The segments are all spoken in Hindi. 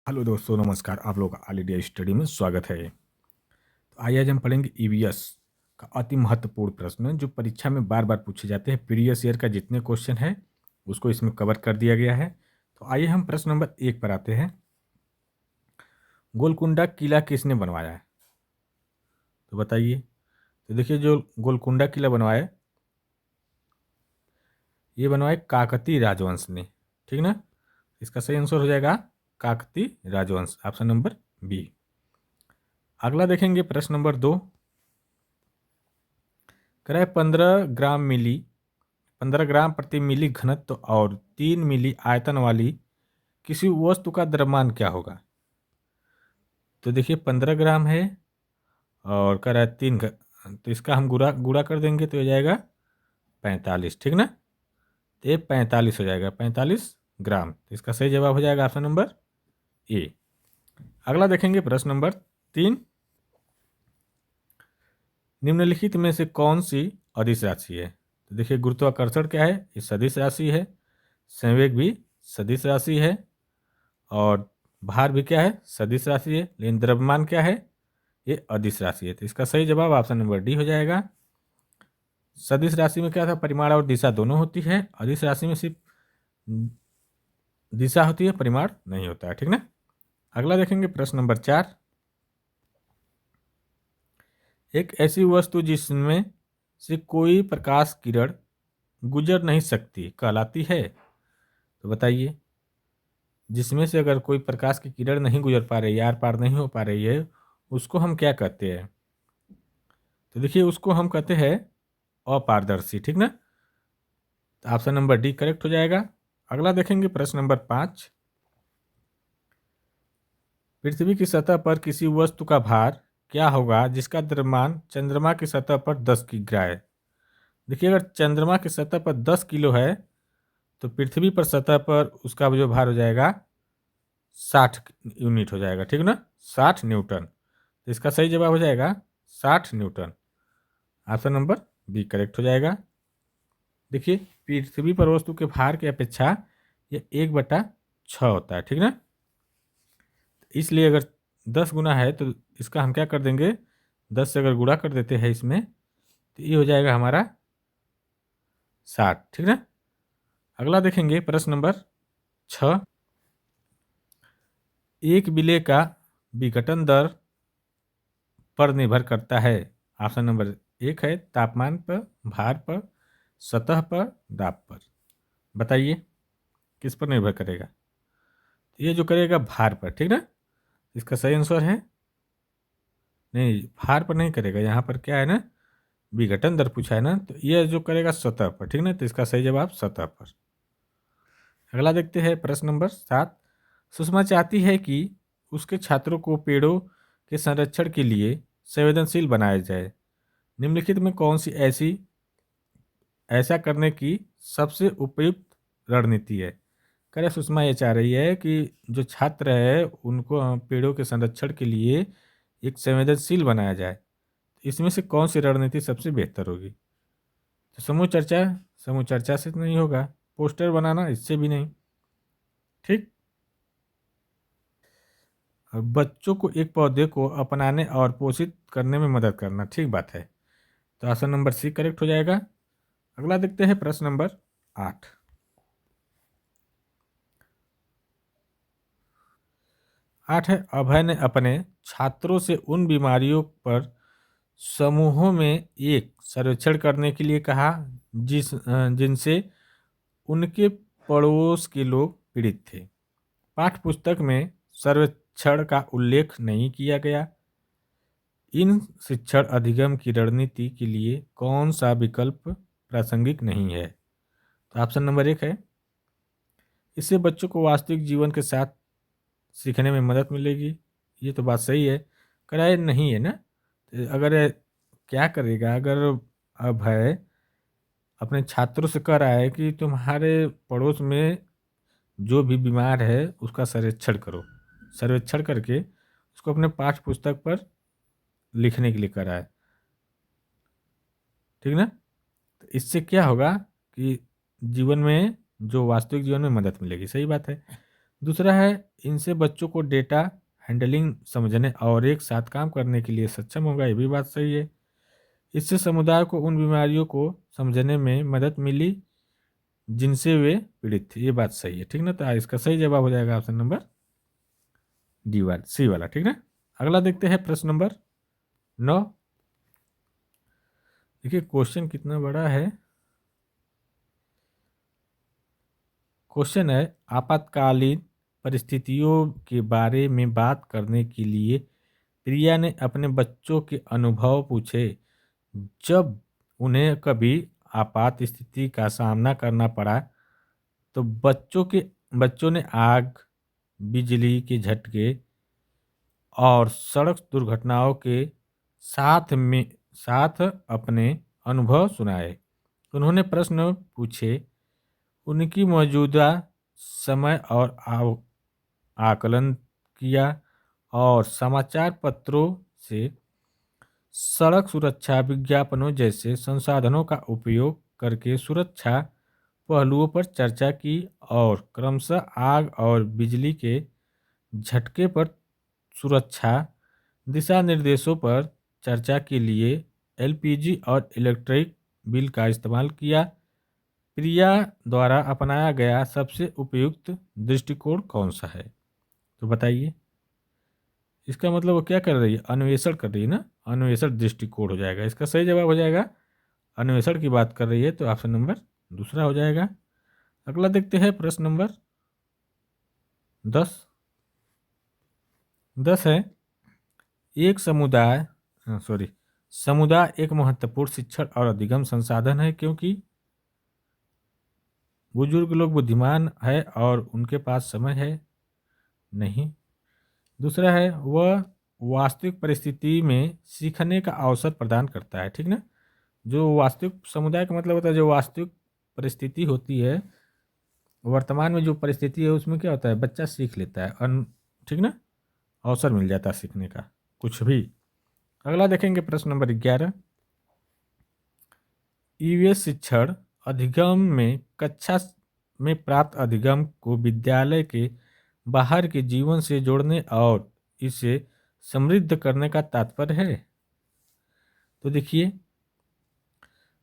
हेलो दोस्तों, नमस्कार। आप लोग का ऑल इंडिया स्टडी में स्वागत है। तो आइए आज हम पढ़ेंगे ईवीएस का अति महत्वपूर्ण प्रश्न जो परीक्षा में बार बार पूछे जाते हैं। प्रीवियस ईयर का जितने क्वेश्चन है उसको इसमें कवर कर दिया गया है। तो आइए हम प्रश्न नंबर 1 पर आते हैं। गोलकुंडा किला किसने बनवाया है? तो बताइए। तो देखिए, जो गोलकुंडा किला बनवाया ये बनवाए काकतीय राजवंश ने। ठीक ना? इसका सही आंसर हो जाएगा काकतीय राजवंश, ऑप्शन नंबर बी। अगला देखेंगे प्रश्न नंबर 2। कह रहा है 15 ग्राम प्रति मिली घनत्व और 3 मिली आयतन वाली किसी वस्तु का द्रव्यमान क्या होगा? तो देखिए 15 ग्राम है और कह रहा है तो इसका हम गुणा गुणा कर देंगे तो हो जाएगा 45। ठीक ना? तो ये 45 हो जाएगा, 45 ग्राम। तो इसका सही जवाब हो जाएगा ऑप्शन नंबर ए। अगला देखेंगे प्रश्न नंबर 3। निम्नलिखित में से कौन सी अदिश राशि है? तो देखिए, गुरुत्वाकर्षण क्या है? ये सदिश राशि है। संवेग भी सदिश राशि है और भार भी क्या है? सदिश राशि है। लेकिन द्रव्यमान क्या है? ये अदिश राशि है। तो इसका सही जवाब ऑप्शन नंबर डी हो जाएगा। सदिश राशि में क्या था? परिमाण और दिशा दोनों होती है। अदिश राशि में सिर्फ दिशा होती है, परिमाण नहीं होता है। ठीक ना? अगला देखेंगे प्रश्न नंबर 4। एक ऐसी वस्तु जिसमें से कोई प्रकाश किरण गुजर नहीं सकती कहलाती है? तो बताइए। जिसमें से अगर कोई प्रकाश की किरण नहीं गुजर पा रही है, आर पार नहीं हो पा रही है, उसको हम क्या कहते हैं? तो देखिए, उसको हम कहते हैं अपारदर्शी। ठीक ना? तो ऑप्शन नंबर डी करेक्ट हो जाएगा। अगला देखेंगे प्रश्न नंबर 5। पृथ्वी की सतह पर किसी वस्तु का भार क्या होगा जिसका द्रव्यमान चंद्रमा की सतह पर 10 किग्रा है? देखिए, अगर चंद्रमा की सतह पर 10 किलो है तो पृथ्वी पर सतह पर उसका जो भार हो जाएगा 60 यूनिट हो जाएगा। ठीक ना? 60 न्यूटन। तो इसका सही जवाब हो जाएगा 60 newton, option number B correct हो जाएगा। देखिए, पृथ्वी पर वस्तु के भार की अपेक्षा ये 1/6 होता है। ठीक ना? इसलिए अगर 10 गुना है तो इसका हम क्या कर देंगे? 10 से अगर गुणा कर देते हैं इसमें तो ये हो जाएगा हमारा 60। ठीक ना? अगला देखेंगे प्रश्न नंबर 6। एक विलेय का विघटन दर पर निर्भर करता है। ऑप्शन नंबर 1 है तापमान पर, भार पर, सतह पर, दाब पर। बताइए किस पर निर्भर करेगा? ये जो करेगा भार पर। ठीक ना? इसका सही आंसर है नहीं, भार पर नहीं करेगा। यहाँ पर क्या है ना, विघटन दर पूछा है ना, तो ये जो करेगा सतह पर। ठीक ना? तो इसका सही जवाब सतह पर। अगला देखते हैं प्रश्न नंबर 7। सुषमा चाहती है कि उसके छात्रों को पेड़ों के संरक्षण के लिए संवेदनशील बनाया जाए। निम्नलिखित में कौन सी ऐसा करने की सबसे उपयुक्त रणनीति है? करे सुषमा ये चाह रही है कि जो छात्र है उनको पेड़ों के संरक्षण के लिए एक संवेदनशील बनाया जाए। इसमें से कौन सी रणनीति सबसे बेहतर होगी? तो समूह चर्चा से तो नहीं होगा, पोस्टर बनाना इससे भी नहीं। ठीक। और बच्चों को एक पौधे को अपनाने और पोषित करने में मदद करना, ठीक बात है। तो ऑप्शन नंबर सी करेक्ट हो जाएगा। अगला देखते हैं प्रश्न नंबर 8। 8 है, अभय ने अपने छात्रों से उन बीमारियों पर समूहों में एक सर्वेक्षण करने के लिए कहा जिनसे उनके पड़ोस के लोग पीड़ित थे। पाठ्य पुस्तक में सर्वेक्षण का उल्लेख नहीं किया गया। इन शिक्षण अधिगम की रणनीति के लिए कौन सा विकल्प प्रासंगिक नहीं है? तो ऑप्शन नंबर 1 है, इससे बच्चों को वास्तविक जीवन के साथ सीखने में मदद मिलेगी। ये तो बात सही है, कराए नहीं है ना। तो अगर क्या करेगा, अगर अब है अपने छात्रों से कह रहा है कि तुम्हारे पड़ोस में जो भी बीमार है उसका सर्वेक्षण करो, सर्वेक्षण करके उसको अपने पाठ्य पुस्तक पर लिखने के लिए करा है। ठीक ना? तो इससे क्या होगा कि जीवन में जो वास्तविक जीवन में मदद मिलेगी। सही बात है। दूसरा है इनसे बच्चों को डेटा हैंडलिंग समझने और एक साथ काम करने के लिए सक्षम होगा, ये भी बात सही है। इससे समुदाय को उन बीमारियों को समझने में मदद मिली जिनसे वे पीड़ित थे, ये बात सही है। ठीक ना, तो इसका सही जवाब हो जाएगा ऑप्शन नंबर डी वाला, सी वाला। ठीक ना, अगला देखते हैं प्रश्न नंबर 9। देखिए क्वेश्चन कितना बड़ा है। क्वेश्चन है आपातकालीन परिस्थितियों के बारे में बात करने के लिए प्रिया ने अपने बच्चों के अनुभव पूछे। जब उन्हें कभी आपात स्थिति का सामना करना पड़ा तो बच्चों ने आग, बिजली के झटके और सड़क दुर्घटनाओं के साथ अपने अनुभव सुनाए। उन्होंने प्रश्न पूछे, उनकी मौजूदा समय और आकलन किया और समाचार पत्रों से सड़क सुरक्षा विज्ञापनों जैसे संसाधनों का उपयोग करके सुरक्षा पहलुओं पर चर्चा की और क्रमशः आग और बिजली के झटके पर सुरक्षा दिशा निर्देशों पर चर्चा के लिए एलपीजी और इलेक्ट्रिक बिल का इस्तेमाल किया। प्रिया द्वारा अपनाया गया सबसे उपयुक्त दृष्टिकोण कौन सा है? तो बताइए। इसका मतलब वो क्या कर रही है? अन्वेषण कर रही है ना, अन्वेषण दृष्टिकोण हो जाएगा। इसका सही जवाब हो जाएगा अन्वेषण की बात कर रही है, तो ऑप्शन नंबर दूसरा हो जाएगा। अगला देखते हैं प्रश्न नंबर 10। 10 है एक समुदाय एक महत्वपूर्ण शिक्षण और अधिगम संसाधन है क्योंकि बुजुर्ग लोग बुद्धिमान है और उनके पास समय है नहीं। दूसरा है वह वास्तविक परिस्थिति में सीखने का अवसर प्रदान करता है। ठीक ना, जो वास्तविक समुदाय का मतलब होता है जो वास्तविक परिस्थिति होती है, वर्तमान में जो परिस्थिति है उसमें क्या होता है, बच्चा सीख लेता है। ठीक ना, अवसर मिल जाता है सीखने का कुछ भी। अगला देखेंगे प्रश्न नंबर 11। ईवीएस शिक्षण अधिगम में कक्षा में प्राप्त अधिगम को विद्यालय के बाहर के जीवन से जोड़ने और इसे समृद्ध करने का तात्पर्य है। तो देखिए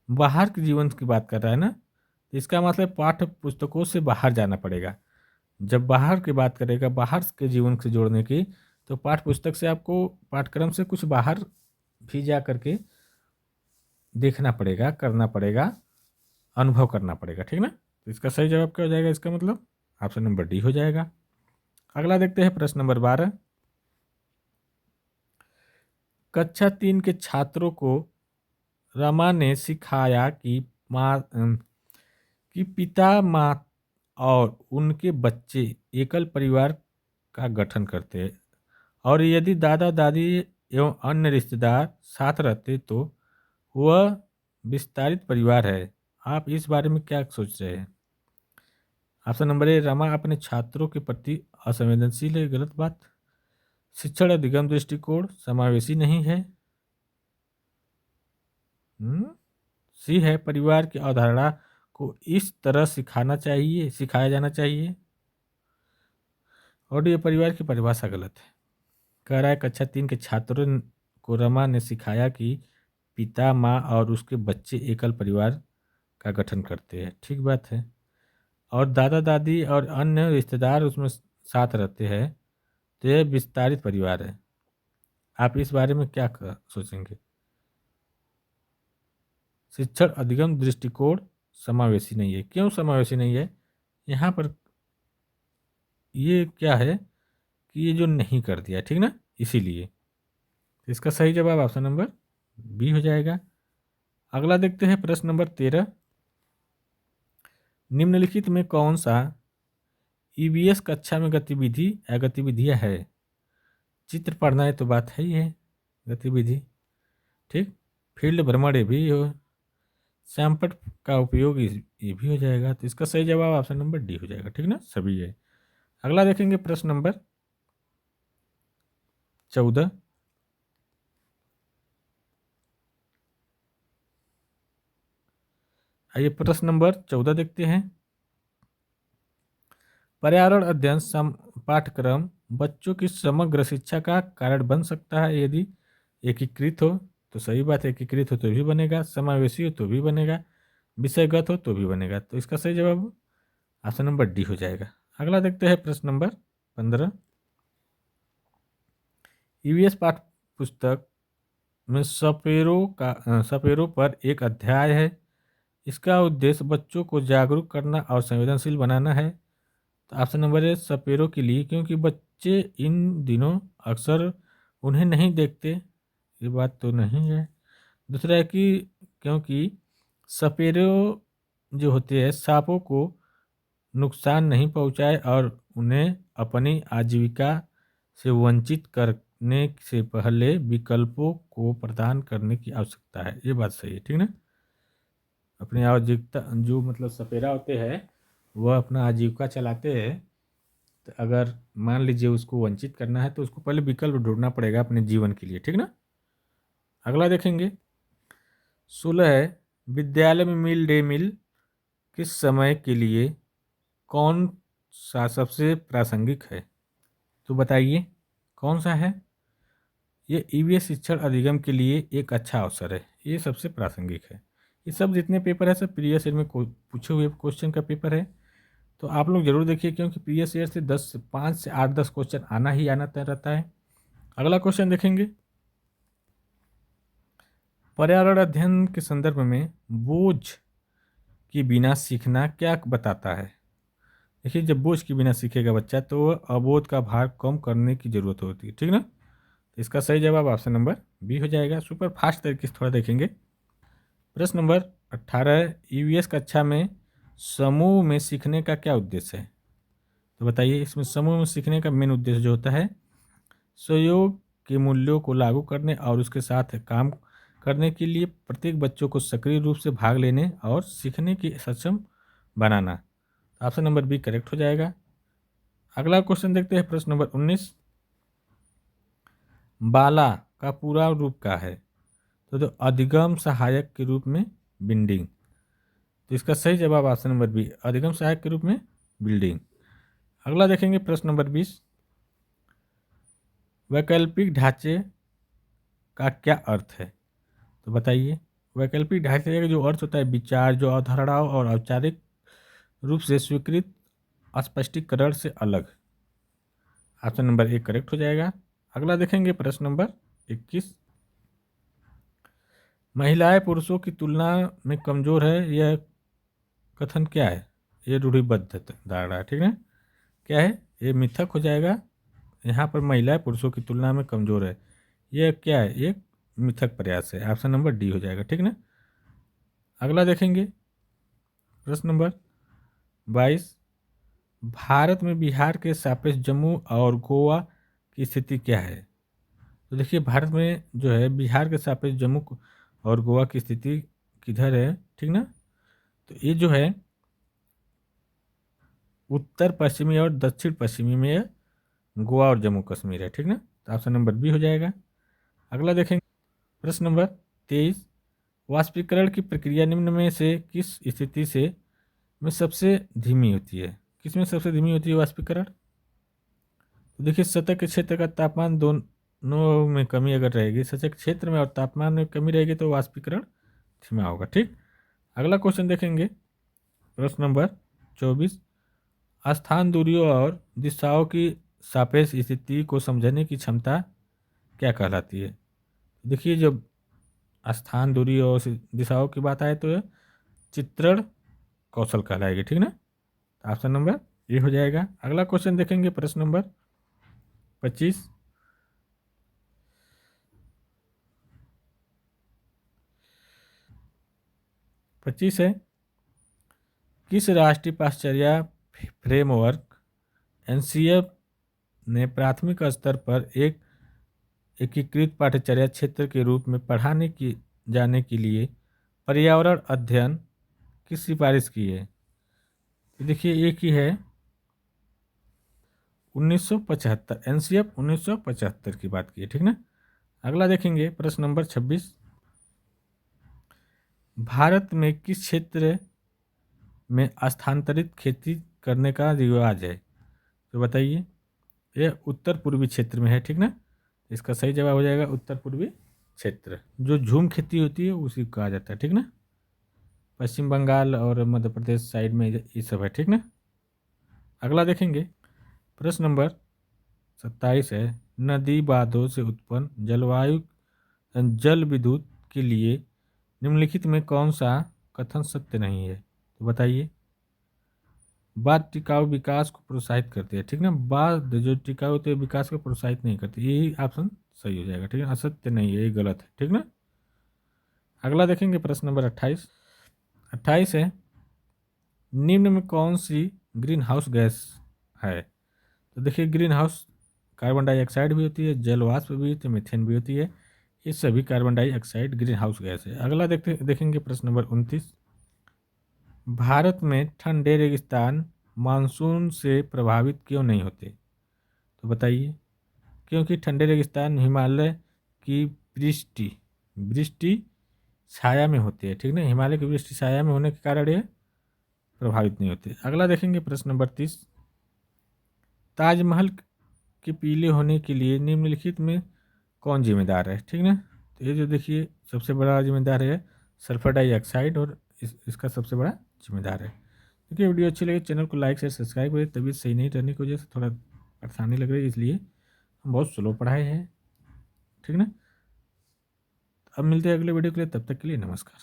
बाहर के जीवन की बात कर रहा है ना, तो इसका मतलब पाठ्य पुस्तकों से बाहर जाना पड़ेगा। जब बाहर की बात करेगा, बाहर के जीवन से जोड़ने की, तो पाठ्य पुस्तक से आपको पाठ्यक्रम से कुछ बाहर भी जा करके देखना पड़ेगा, करना पड़ेगा, अनुभव करना पड़ेगा। ठीक ना, तो इसका सही जवाब क्या हो जाएगा? इसका मतलब ऑप्शन नंबर डी हो जाएगा। अगला देखते हैं प्रश्न नंबर 12। कक्षा 3 के छात्रों को रमा ने सिखाया कि पिता, माँ और उनके बच्चे एकल परिवार का गठन करते हैं और यदि दादा दादी एवं अन्य रिश्तेदार साथ रहते तो वह विस्तारित परिवार है। आप इस बारे में क्या सोच रहे हैं? ऑप्शन नंबर ए, रमा अपने छात्रों के प्रति असंवेदनशील है, गलत बात। शिक्षण अधिगम दृष्टिकोण समावेशी नहीं है। सी है, परिवार की अवधारणा को इस तरह सिखाया जाना चाहिए। और ये परिवार की परिभाषा गलत है। कह रहा है कक्षा 3 के छात्रों को रमा ने सिखाया कि पिता, माँ और उसके बच्चे एकल परिवार का गठन करते हैं, ठीक बात है। और दादा दादी और अन्य रिश्तेदार उसमें साथ रहते हैं, तो यह विस्तारित परिवार है। आप इस बारे में क्या सोचेंगे? शिक्षण अधिगम दृष्टिकोण समावेशी नहीं है। क्यों समावेशी नहीं है? यहाँ पर ये क्या है कि ये जो नहीं कर दिया, ठीक ना, इसीलिए। इसका सही जवाब ऑप्शन नंबर बी हो जाएगा। अगला देखते हैं प्रश्न नंबर 13। निम्नलिखित में कौन सा ईवीएस कक्षा में गतिविधि या गतिविधियां है? चित्र पढ़ना है तो बात है ही है गतिविधि, ठीक। फील्ड भ्रमण ये भी हो, सैंपल का उपयोग ये भी हो जाएगा। तो इसका सही जवाब ऑप्शन नंबर डी हो जाएगा, ठीक ना, सभी है। अगला देखेंगे प्रश्न नंबर 14। आइए प्रश्न नंबर 14 देखते हैं। पर्यावरण अध्ययन पाठ्यक्रम बच्चों की समग्र शिक्षा का कारण बन सकता है यदि एकीकृत हो, तो सही बात है, एकीकृत हो तो भी बनेगा, समावेशी हो तो भी बनेगा, विषयगत हो तो भी बनेगा। तो इसका सही जवाब ऑप्शन नंबर डी हो जाएगा। अगला देखते हैं प्रश्न नंबर 15। ईवीएस पाठ्य पुस्तक में सपेरों पर एक अध्याय है। इसका उद्देश्य बच्चों को जागरूक करना और संवेदनशील बनाना है। तो ऑप्शन नंबर ए सपेरों के लिए, क्योंकि बच्चे इन दिनों अक्सर उन्हें नहीं देखते, ये बात तो नहीं है। दूसरा है कि क्योंकि सपेरों जो होते हैं सांपों को नुकसान नहीं पहुंचाए और उन्हें अपनी आजीविका से वंचित करने से पहले विकल्पों को प्रदान करने की आवश्यकता है। ये बात सही है, ठीक ना। अपनी आजीविका जो मतलब सपेरा होते हैं वह अपना आजीविका चलाते हैं, तो अगर मान लीजिए उसको वंचित करना है तो उसको पहले विकल्प ढूंढना पड़ेगा अपने जीवन के लिए, ठीक ना। अगला देखेंगे 16 है, विद्यालय में मिड डे मील किस समय के लिए कौन सा सबसे प्रासंगिक है? तो बताइए कौन सा है। ये ईवीएस शिक्षण अधिगम के लिए एक अच्छा अवसर है, ये सबसे प्रासंगिक है। ये सब जितने पेपर है सब प्रीवियस ईयर में पूछे हुए क्वेश्चन का पेपर है, तो आप लोग जरूर देखिए, क्योंकि प्रीवियस ईयर से 5 से 8-10 क्वेश्चन आना ही आना तय रहता है। अगला क्वेश्चन देखेंगे, पर्यावरण अध्ययन के संदर्भ में बोझ के बिना सीखना क्या बताता है? देखिए, जब बोझ के बिना सीखेगा बच्चा तो अबोध का भार कम करने की जरूरत होती है, ठीक ना। तो इसका सही जवाब ऑप्शन नंबर बी हो जाएगा। सुपर फास्ट तरीके से थोड़ा देखेंगे। प्रश्न नंबर 18, ईवीएस कक्षा में समूह में सीखने का क्या उद्देश्य है? तो बताइए, इसमें समूह में सीखने का मेन उद्देश्य जो होता है सहयोग के मूल्यों को लागू करने और उसके साथ काम करने के लिए प्रत्येक बच्चों को सक्रिय रूप से भाग लेने और सीखने की सक्षम बनाना। ऑप्शन नंबर बी करेक्ट हो जाएगा। अगला क्वेश्चन देखते हैं, प्रश्न नंबर 19, बाला का पूरा रूप क्या है? तो अधिगम सहायक के रूप में बिल्डिंग। तो इसका सही जवाब ऑप्शन नंबर बी अधिगम सहायक के रूप में बिल्डिंग। अगला देखेंगे प्रश्न नंबर 20, वैकल्पिक ढांचे का क्या अर्थ है? तो बताइए, वैकल्पिक ढांचे का जो अर्थ होता है विचार जो अवधारणाओं और औपचारिक रूप से स्वीकृत स्पष्टीकरण से अलग। ऑप्शन नंबर एक करेक्ट हो जाएगा। अगला देखेंगे प्रश्न नंबर 21, महिलाएं पुरुषों की तुलना में कमजोर है, यह कथन क्या है? ये रूढ़िबद्ध धारणा है, ठीक है। क्या है? ये मिथक हो जाएगा। यहाँ पर महिलाएं पुरुषों की तुलना में कमजोर है, यह क्या है? एक मिथक प्रयास है। ऑप्शन नंबर डी हो जाएगा, ठीक ना। अगला देखेंगे प्रश्न नंबर 22, भारत में बिहार के सापेक्ष जम्मू और गोवा की स्थिति क्या है? तो देखिए, भारत में जो है बिहार के सापेक्ष जम्मू और गोवा की स्थिति किधर है, ठीक ना। तो ये जो है उत्तर पश्चिमी और दक्षिण पश्चिमी में गोवा और जम्मू कश्मीर है, ठीक ना। तो ऑप्शन नंबर बी हो जाएगा। अगला देखेंगे प्रश्न नंबर 23, वाष्पीकरण की प्रक्रिया निम्न में से किस स्थिति से में सबसे धीमी होती है? किस में सबसे धीमी होती है वाष्पीकरण? तो देखिए, सतह के क्षेत्र का तापमान दोनों में कमी अगर रहेगी, सतह के क्षेत्र में और तापमान में कमी रहेगी तो वाष्पीकरण धीमा होगा, ठीक। अगला क्वेश्चन देखेंगे प्रश्न नंबर 24, स्थान दूरियों और दिशाओं की सापेक्ष स्थिति को समझने की क्षमता क्या कहलाती है? देखिए, जब स्थान दूरी और दिशाओं की बात आए तो चित्रण कौशल कहलाएगी, ठीक ना। ऑप्शन नंबर ये हो जाएगा। अगला क्वेश्चन देखेंगे प्रश्न नंबर 25, है, किस राष्ट्रीय पाश्चर्य फ्रेमवर्क एनसीएफ ने प्राथमिक स्तर पर एक एकीकृत पाठ्यचर्या क्षेत्र के रूप में पढ़ाने की जाने के लिए पर्यावरण अध्ययन की सिफारिश की है? देखिए, एक ही है 1975, एनसीएफ 1975 की बात की है, ठीक ना। अगला देखेंगे प्रश्न नंबर 26, भारत में किस क्षेत्र में स्थानांतरित खेती करने का रिवाज है? तो बताइए, यह उत्तर पूर्वी क्षेत्र में है, ठीक ना। इसका सही जवाब हो जाएगा उत्तर पूर्वी क्षेत्र। जो झूम खेती होती है उसी को कहा जाता है, ठीक ना। पश्चिम बंगाल और मध्य प्रदेश साइड में ये सब है, ठीक ना। अगला देखेंगे, प्रश्न नंबर 27 है, नदी बांधों से उत्पन्न जलवायु जल विद्युत के लिए निम्नलिखित में कौन सा कथन सत्य नहीं है। तो बताइए, बाढ़ टिकाऊ विकास को प्रोत्साहित करती है, ठीक ना। बाढ़ जो टिकाऊ होती है विकास को प्रोत्साहित नहीं करती, यही ऑप्शन सही हो जाएगा, ठीक है। असत्य नहीं है, ये गलत है, ठीक ना। अगला देखेंगे, प्रश्न नंबर 28 है, निम्न में कौन सी ग्रीन हाउस गैस है। तो देखिए, ग्रीन हाउस कार्बन डाइऑक्साइड भी होती है, जल वाष्प भी होती है, मीथेन भी होती है। ये सभी carbon dioxide green house gas है। अगला देखेंगे, प्रश्न नंबर 29, भारत में ठंडे रेगिस्तान मानसून से प्रभावित क्यों नहीं होते। तो बताइए, क्योंकि ठंडे रेगिस्तान हिमालय की वृष्टि वृष्टि छाया में होती है, ठीक ना। हिमालय की वृष्टि छाया में होने के कारण ये प्रभावित नहीं होते। अगला देखेंगे, प्रश्न नंबर 30, ताजमहल के पीले होने के लिए निम्नलिखित में कौन जिम्मेदार है, ठीक ना। तो ये जो देखिए, सबसे बड़ा जिम्मेदार है सल्फर डाइऑक्साइड, और इसका सबसे बड़ा जिम्मेदार है। देखिए, वीडियो अच्छी लगी चैनल को लाइक शेयर सब्सक्राइब करें। तबीयत सही नहीं रहने की वजह से थोड़ा परेशानी लग रही है, इसलिए हम बहुत स्लो पढ़ाए हैं, ठीक ना। अब मिलते हैं अगले वीडियो के लिए, तब तक के लिए नमस्कार।